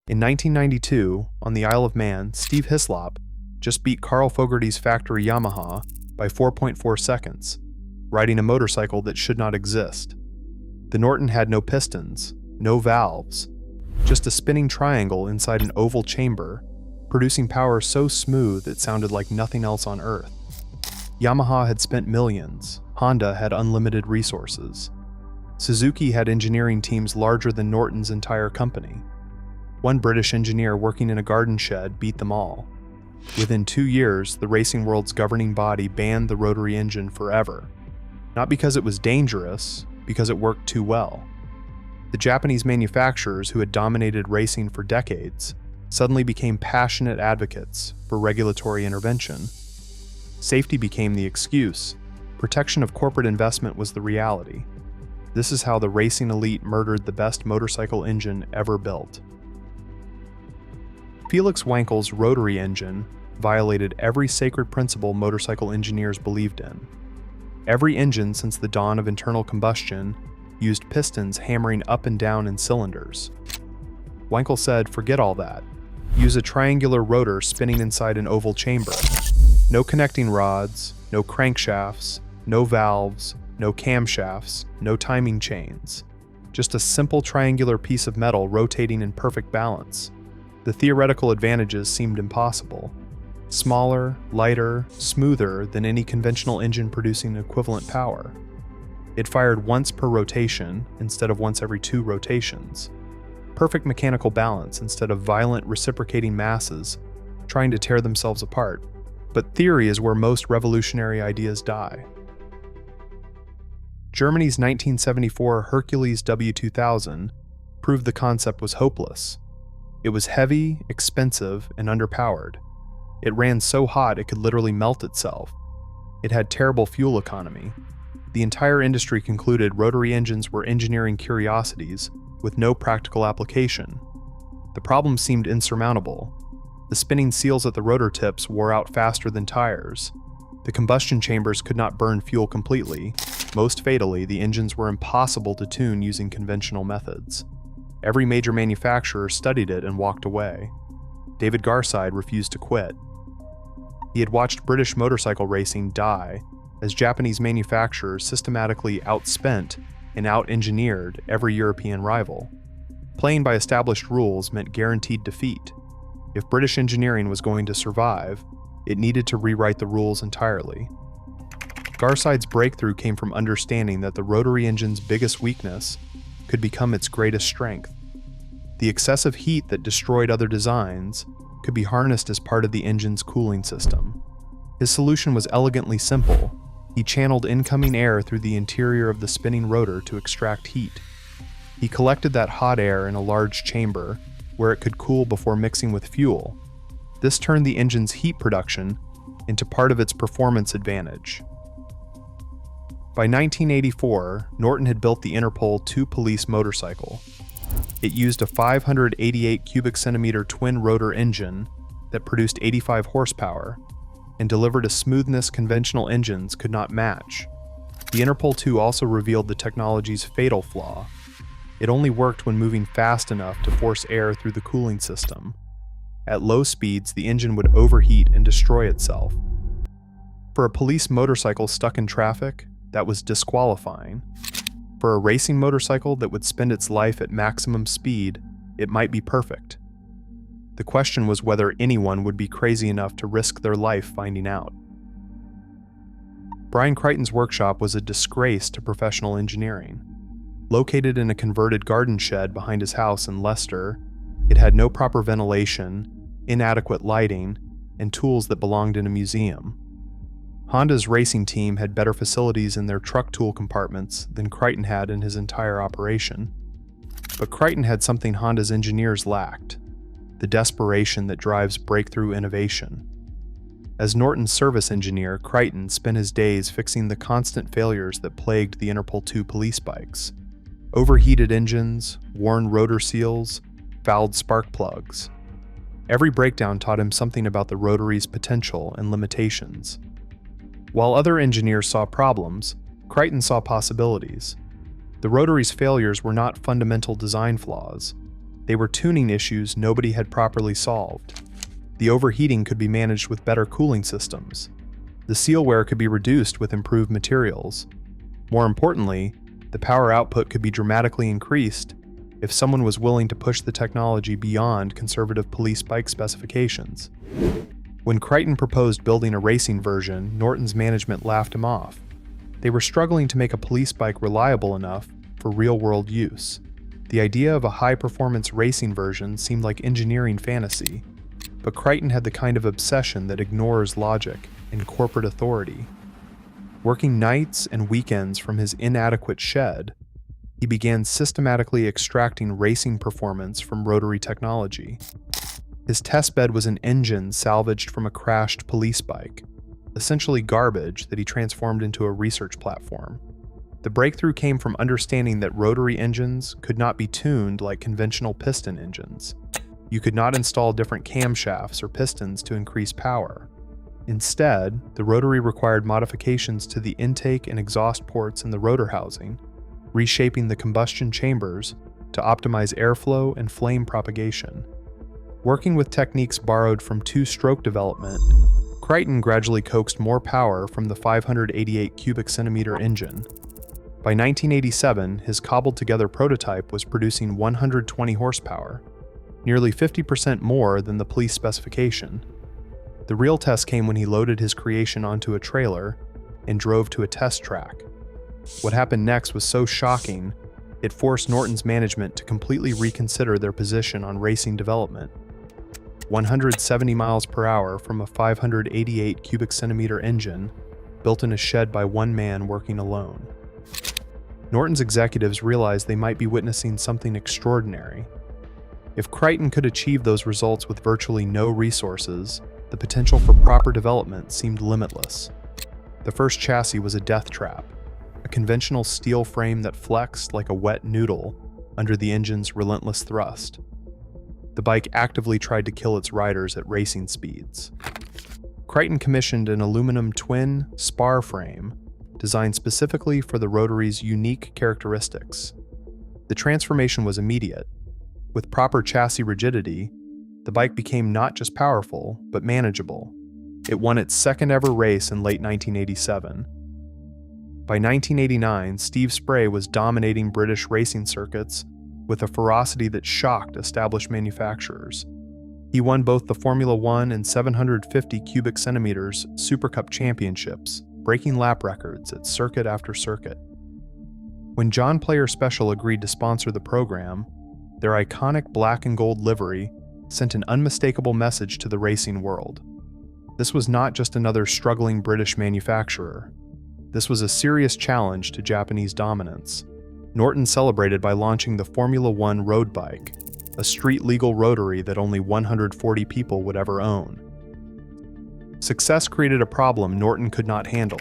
In 1992, on the Isle of Man, Steve Hislop just beat Carl Fogarty's factory Yamaha by 4.4 seconds, riding a motorcycle that should not exist. The Norton had no pistons, no valves, just a spinning triangle inside an oval chamber, producing power so smooth it sounded like nothing else on Earth. Yamaha had spent millions, Honda had unlimited resources. Suzuki had engineering teams larger than Norton's entire company. One British engineer working in a garden shed beat them all. Within 2 years, the racing world's governing body banned the rotary engine forever. Not because it was dangerous, because it worked too well. The Japanese manufacturers who had dominated racing for decades suddenly became passionate advocates for regulatory intervention. Safety became the excuse. Protection of corporate investment was the reality. This is how the racing elite murdered the best motorcycle engine ever built. Felix Wankel's rotary engine violated every sacred principle motorcycle engineers believed in. Every engine since the dawn of internal combustion used pistons hammering up and down in cylinders. Wankel said, "Forget all that. Use a triangular rotor spinning inside an oval chamber. No connecting rods, no crankshafts, no valves, no camshafts, no timing chains. Just a simple triangular piece of metal rotating in perfect balance." The theoretical advantages seemed impossible. Smaller, lighter, smoother than any conventional engine producing equivalent power. It fired once per rotation instead of once every 2 rotations. Perfect mechanical balance instead of violent reciprocating masses trying to tear themselves apart. But theory is where most revolutionary ideas die. Germany's 1974 Hercules W2000 proved the concept was hopeless. It was heavy, expensive, and underpowered. It ran so hot it could literally melt itself. It had terrible fuel economy. The entire industry concluded rotary engines were engineering curiosities with no practical application. The problem seemed insurmountable. The spinning seals at the rotor tips wore out faster than tires. The combustion chambers could not burn fuel completely. Most fatally, the engines were impossible to tune using conventional methods. Every major manufacturer studied it and walked away. David Garside refused to quit. He had watched British motorcycle racing die as Japanese manufacturers systematically outspent and out-engineered every European rival. Playing by established rules meant guaranteed defeat. If British engineering was going to survive, it needed to rewrite the rules entirely. Garside's breakthrough came from understanding that the rotary engine's biggest weakness could become its greatest strength. The excessive heat that destroyed other designs could be harnessed as part of the engine's cooling system. His solution was elegantly simple. He channeled incoming air through the interior of the spinning rotor to extract heat. He collected that hot air in a large chamber where it could cool before mixing with fuel. This turned the engine's heat production into part of its performance advantage. By 1984, Norton had built the Interpol 2 police motorcycle. It used a 588 cubic centimeter twin rotor engine that produced 85 horsepower and delivered a smoothness conventional engines could not match. The Interpol 2 also revealed the technology's fatal flaw. It only worked when moving fast enough to force air through the cooling system. At low speeds, the engine would overheat and destroy itself. For a police motorcycle stuck in traffic, that was disqualifying. For a racing motorcycle that would spend its life at maximum speed, it might be perfect. The question was whether anyone would be crazy enough to risk their life finding out. Brian Crighton's workshop was a disgrace to professional engineering. Located in a converted garden shed behind his house in Leicester, it had no proper ventilation, inadequate lighting, and tools that belonged in a museum. Honda's racing team had better facilities in their truck tool compartments than Crighton had in his entire operation. But Crighton had something Honda's engineers lacked: the desperation that drives breakthrough innovation. As Norton's service engineer, Crighton spent his days fixing the constant failures that plagued the Interpol 2 police bikes. Overheated engines, worn rotor seals, fouled spark plugs. Every breakdown taught him something about the rotary's potential and limitations. While other engineers saw problems, Crighton saw possibilities. The rotary's failures were not fundamental design flaws. They were tuning issues nobody had properly solved. The overheating could be managed with better cooling systems. The seal wear could be reduced with improved materials. More importantly, the power output could be dramatically increased if someone was willing to push the technology beyond conservative police bike specifications. When Crighton proposed building a racing version, Norton's management laughed him off. They were struggling to make a police bike reliable enough for real-world use. The idea of a high-performance racing version seemed like engineering fantasy, but Crighton had the kind of obsession that ignores logic and corporate authority. Working nights and weekends from his inadequate shed, he began systematically extracting racing performance from rotary technology. His testbed was an engine salvaged from a crashed police bike, essentially garbage that he transformed into a research platform. The breakthrough came from understanding that rotary engines could not be tuned like conventional piston engines. You could not install different camshafts or pistons to increase power. Instead, the rotary required modifications to the intake and exhaust ports in the rotor housing, reshaping the combustion chambers to optimize airflow and flame propagation. Working with techniques borrowed from two-stroke development, Crighton gradually coaxed more power from the 588 cubic centimeter engine. By 1987, his cobbled-together prototype was producing 120 horsepower, nearly 50% more than the police specification. The real test came when he loaded his creation onto a trailer and drove to a test track. What happened next was so shocking, it forced Norton's management to completely reconsider their position on racing development. 170 miles per hour from a 588 cubic centimeter engine built in a shed by one man working alone. Norton's executives realized they might be witnessing something extraordinary. If Crighton could achieve those results with virtually no resources, the potential for proper development seemed limitless. The first chassis was a death trap, a conventional steel frame that flexed like a wet noodle under the engine's relentless thrust. The bike actively tried to kill its riders at racing speeds. Crighton commissioned an aluminum twin spar frame designed specifically for the rotary's unique characteristics. The transformation was immediate. With proper chassis rigidity, the bike became not just powerful, but manageable. It won its second ever race in late 1987. By 1989, Steve Spray was dominating British racing circuits with a ferocity that shocked established manufacturers. He won both the Formula One and 750 cubic centimeters Super Cup championships, breaking lap records at circuit after circuit. When John Player Special agreed to sponsor the program, their iconic black and gold livery sent an unmistakable message to the racing world. This was not just another struggling British manufacturer. This was a serious challenge to Japanese dominance. Norton celebrated by launching the Formula One road bike, a street-legal rotary that only 140 people would ever own. Success created a problem Norton could not handle.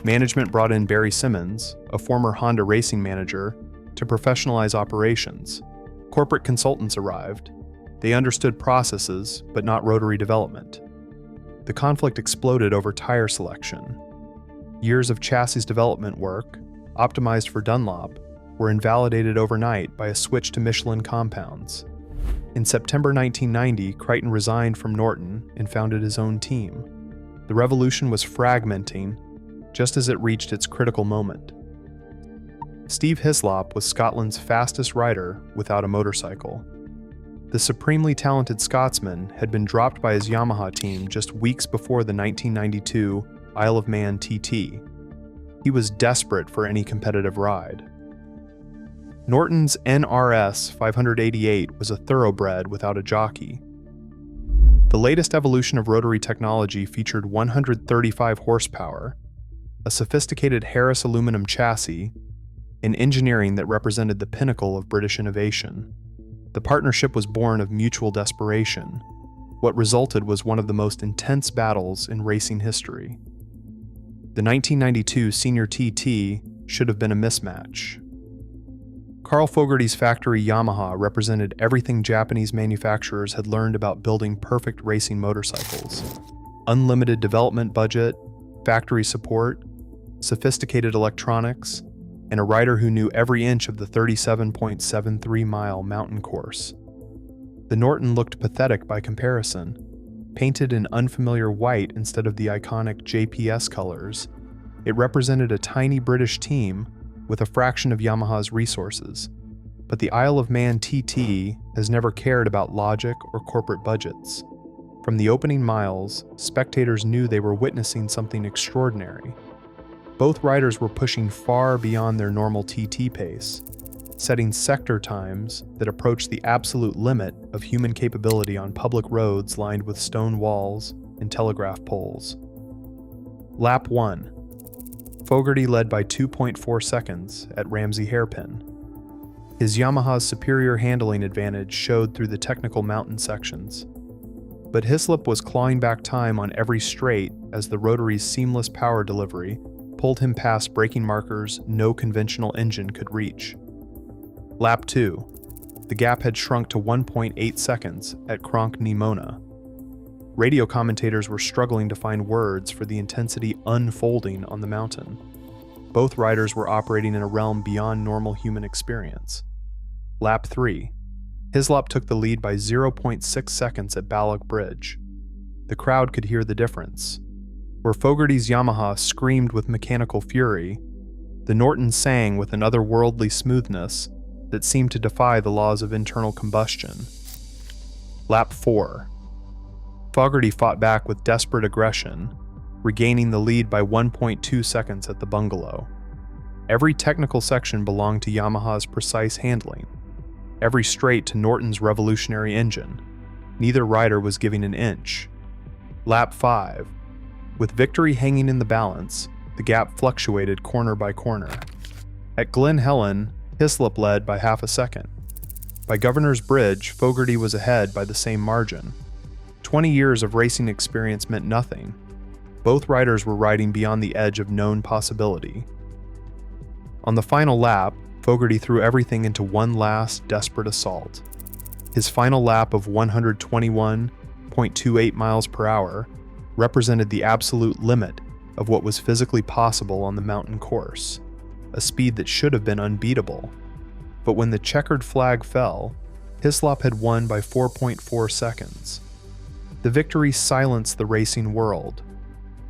Management brought in Barry Simmons, a former Honda racing manager, to professionalize operations. Corporate consultants arrived. They understood processes, but not rotary development. The conflict exploded over tire selection. Years of chassis development work, optimized for Dunlop, were invalidated overnight by a switch to Michelin compounds. In September 1990, Crighton resigned from Norton and founded his own team. The revolution was fragmenting just as it reached its critical moment. Steve Hislop was Scotland's fastest rider without a motorcycle. The supremely talented Scotsman had been dropped by his Yamaha team just weeks before the 1992 Isle of Man TT. He was desperate for any competitive ride. Norton's NRS 588 was a thoroughbred without a jockey. The latest evolution of rotary technology featured 135 horsepower, a sophisticated Harris aluminum chassis, and engineering that represented the pinnacle of British innovation. The partnership was born of mutual desperation. What resulted was one of the most intense battles in racing history. The 1992 Senior TT should have been a mismatch. Carl Fogarty's factory Yamaha represented everything Japanese manufacturers had learned about building perfect racing motorcycles. Unlimited development budget, factory support, sophisticated electronics, and a rider who knew every inch of the 37.73-mile mountain course. The Norton looked pathetic by comparison. Painted in unfamiliar white instead of the iconic JPS colors, it represented a tiny British team with a fraction of Yamaha's resources. But the Isle of Man TT has never cared about logic or corporate budgets. From the opening miles, spectators knew they were witnessing something extraordinary. Both riders were pushing far beyond their normal TT pace, setting sector times that approached the absolute limit of human capability on public roads lined with stone walls and telegraph poles. Lap 1. Fogarty led by 2.4 seconds at Ramsey hairpin. His Yamaha's superior handling advantage showed through the technical mountain sections. But Hislop was clawing back time on every straight as the Rotary's seamless power delivery pulled him past braking markers no conventional engine could reach. Lap 2. The gap had shrunk to 1.8 seconds at Cronk Nimona. Radio commentators were struggling to find words for the intensity unfolding on the mountain. Both riders were operating in a realm beyond normal human experience. Lap 3. Hislop took the lead by 0.6 seconds at Ballock Bridge. The crowd could hear the difference. Where Fogarty's Yamaha screamed with mechanical fury, the Norton sang with an otherworldly smoothness that seemed to defy the laws of internal combustion. Lap 4. Fogarty fought back with desperate aggression, regaining the lead by 1.2 seconds at the bungalow. Every technical section belonged to Yamaha's precise handling, every straight to Norton's revolutionary engine. Neither rider was giving an inch. Lap 5. With victory hanging in the balance, the gap fluctuated corner by corner. At Glen Helen, Hislop led by half a second. By Governor's Bridge, Fogarty was ahead by the same margin. 20 years of racing experience meant nothing. Both riders were riding beyond the edge of known possibility. On the final lap, Fogarty threw everything into one last, desperate assault. His final lap of 121.28 miles per hour represented the absolute limit of what was physically possible on the mountain course, a speed that should have been unbeatable. But when the checkered flag fell, Hislop had won by 4.4 seconds. The victory silenced the racing world.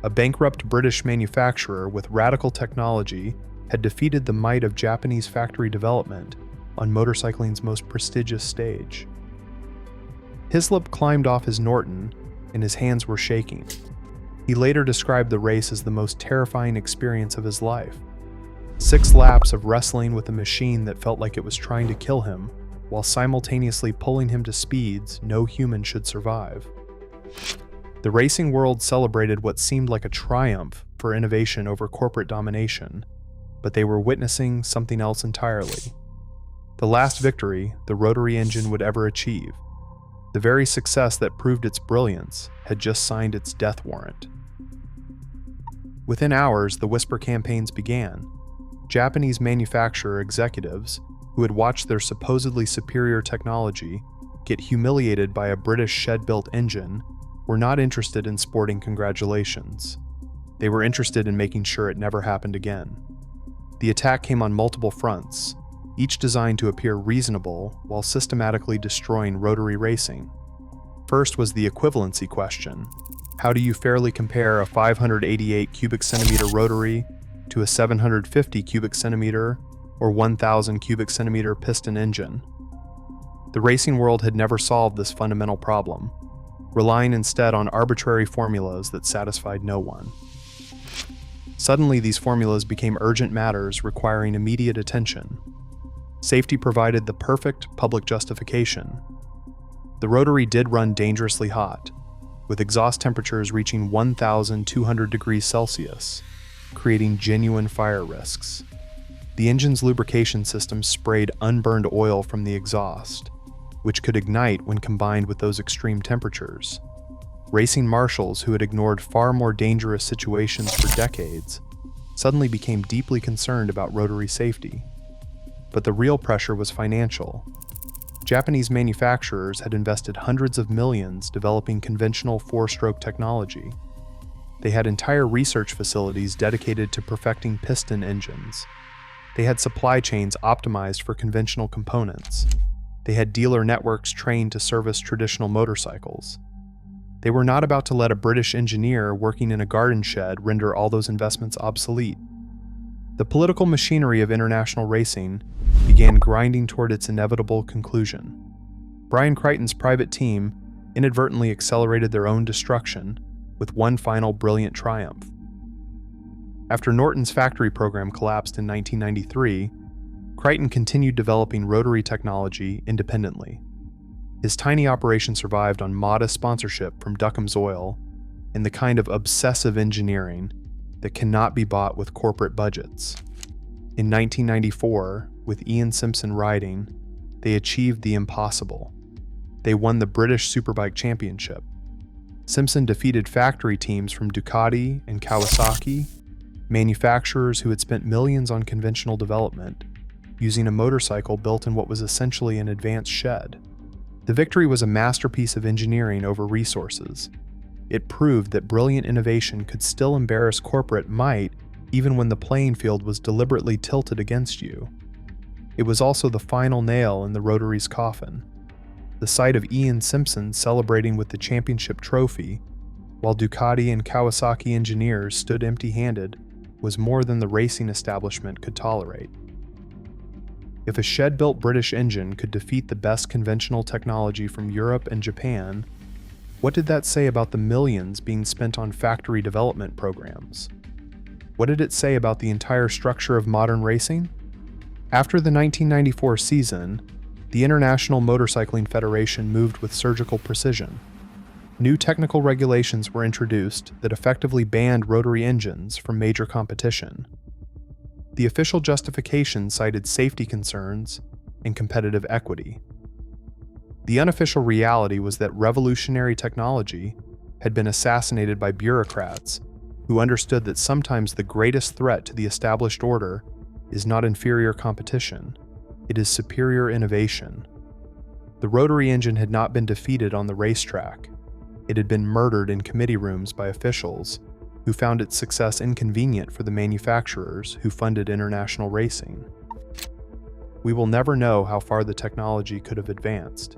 A bankrupt British manufacturer with radical technology had defeated the might of Japanese factory development on motorcycling's most prestigious stage. Hislop climbed off his Norton, and his hands were shaking. He later described the race as the most terrifying experience of his life. 6 laps of wrestling with a machine that felt like it was trying to kill him, while simultaneously pulling him to speeds no human should survive. The racing world celebrated what seemed like a triumph for innovation over corporate domination, but they were witnessing something else entirely. The last victory the Rotary engine would ever achieve. The very success that proved its brilliance had just signed its death warrant. Within hours, the whisper campaigns began. Japanese manufacturer executives, who had watched their supposedly superior technology get humiliated by a British shed-built engine, were not interested in sporting congratulations. They were interested in making sure it never happened again. The attack came on multiple fronts, each designed to appear reasonable while systematically destroying rotary racing. First was the equivalency question. How do you fairly compare a 588 cubic centimeter rotary to a 750 cubic centimeter or 1,000 cubic centimeter piston engine? The racing world had never solved this fundamental problem, relying instead on arbitrary formulas that satisfied no one. Suddenly, these formulas became urgent matters requiring immediate attention. Safety provided the perfect public justification. The rotary did run dangerously hot, with exhaust temperatures reaching 1,200 degrees Celsius, creating genuine fire risks. The engine's lubrication system sprayed unburned oil from the exhaust, which could ignite when combined with those extreme temperatures. Racing marshals who had ignored far more dangerous situations for decades suddenly became deeply concerned about rotary safety. But the real pressure was financial. Japanese manufacturers had invested hundreds of millions developing conventional four-stroke technology. They had entire research facilities dedicated to perfecting piston engines. They had supply chains optimized for conventional components. They had dealer networks trained to service traditional motorcycles. They were not about to let a British engineer working in a garden shed render all those investments obsolete. The political machinery of international racing began grinding toward its inevitable conclusion. Brian Crichton's private team inadvertently accelerated their own destruction with one final brilliant triumph. After Norton's factory program collapsed in 1993, Crichton continued developing rotary technology independently. His tiny operation survived on modest sponsorship from Duckham's Oil and the kind of obsessive engineering that cannot be bought with corporate budgets. In 1994, with Ian Simpson riding, they achieved the impossible. They won the British Superbike Championship. Simpson defeated factory teams from Ducati and Kawasaki, manufacturers who had spent millions on conventional development, using a motorcycle built in what was essentially an advanced shed. The victory was a masterpiece of engineering over resources. It proved that brilliant innovation could still embarrass corporate might even when the playing field was deliberately tilted against you. It was also the final nail in the Rotary's coffin. The sight of Ian Simpson celebrating with the championship trophy, while Ducati and Kawasaki engineers stood empty-handed, was more than the racing establishment could tolerate. If a shed-built British engine could defeat the best conventional technology from Europe and Japan, what did that say about the millions being spent on factory development programs? What did it say about the entire structure of modern racing? After the 1994 season, the International Motorcycling Federation moved with surgical precision. New technical regulations were introduced that effectively banned rotary engines from major competition. The official justification cited safety concerns and competitive equity. The unofficial reality was that revolutionary technology had been assassinated by bureaucrats who understood that sometimes the greatest threat to the established order is not inferior competition, it is superior innovation. The rotary engine had not been defeated on the racetrack. It had been murdered in committee rooms by officials who found its success inconvenient for the manufacturers who funded international racing. We will never know how far the technology could have advanced.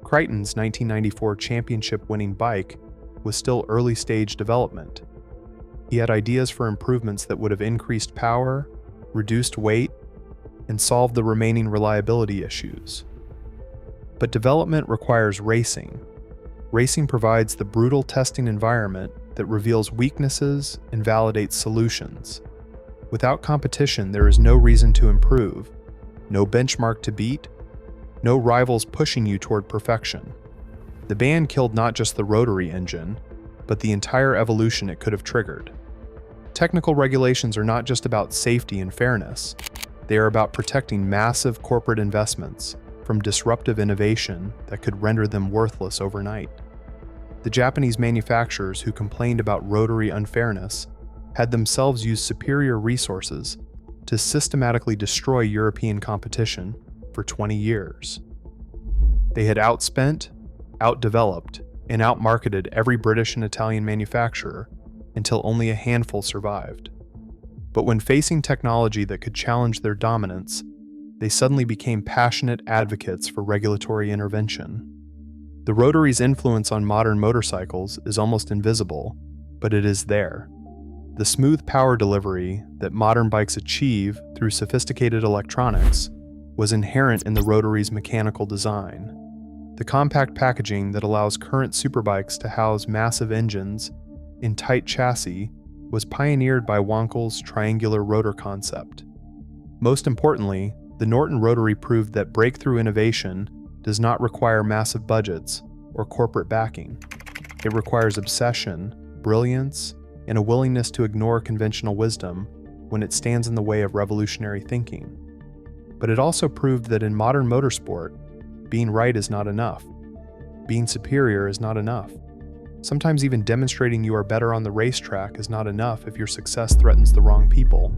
Crichton's 1994 championship-winning bike was still early-stage development. He had ideas for improvements that would have increased power, reduced weight, and solved the remaining reliability issues. But development requires racing. Racing provides the brutal testing environment that reveals weaknesses and validates solutions. Without competition, there is no reason to improve, no benchmark to beat, no rivals pushing you toward perfection. The ban killed not just the rotary engine, but the entire evolution it could have triggered. Technical regulations are not just about safety and fairness. They are about protecting massive corporate investments from disruptive innovation that could render them worthless overnight. The Japanese manufacturers who complained about rotary unfairness had themselves used superior resources to systematically destroy European competition for 20 years. They had outspent, outdeveloped, and outmarketed every British and Italian manufacturer until only a handful survived. But when facing technology that could challenge their dominance, they suddenly became passionate advocates for regulatory intervention. The Rotary's influence on modern motorcycles is almost invisible, but it is there. The smooth power delivery that modern bikes achieve through sophisticated electronics was inherent in the Rotary's mechanical design. The compact packaging that allows current superbikes to house massive engines in tight chassis was pioneered by Wankel's triangular rotor concept. Most importantly, the Norton Rotary proved that breakthrough innovation does not require massive budgets or corporate backing. It requires obsession, brilliance, and a willingness to ignore conventional wisdom when it stands in the way of revolutionary thinking. But it also proved that in modern motorsport, being right is not enough. Being superior is not enough. Sometimes even demonstrating you are better on the racetrack is not enough if your success threatens the wrong people.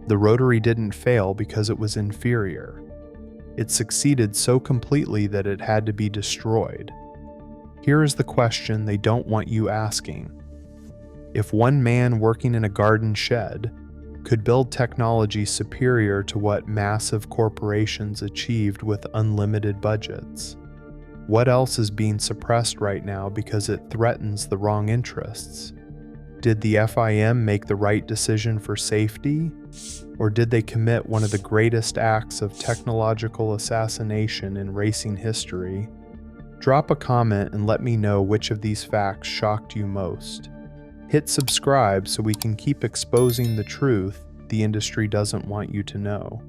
The Rotary didn't fail because it was inferior. It succeeded so completely that it had to be destroyed. Here is the question they don't want you asking. If one man working in a garden shed could build technology superior to what massive corporations achieved with unlimited budgets? What else is being suppressed right now because it threatens the wrong interests? Did the FIM make the right decision for safety? Or did they commit one of the greatest acts of technological assassination in racing history? Drop a comment and let me know which of these facts shocked you most. Hit subscribe so we can keep exposing the truth the industry doesn't want you to know.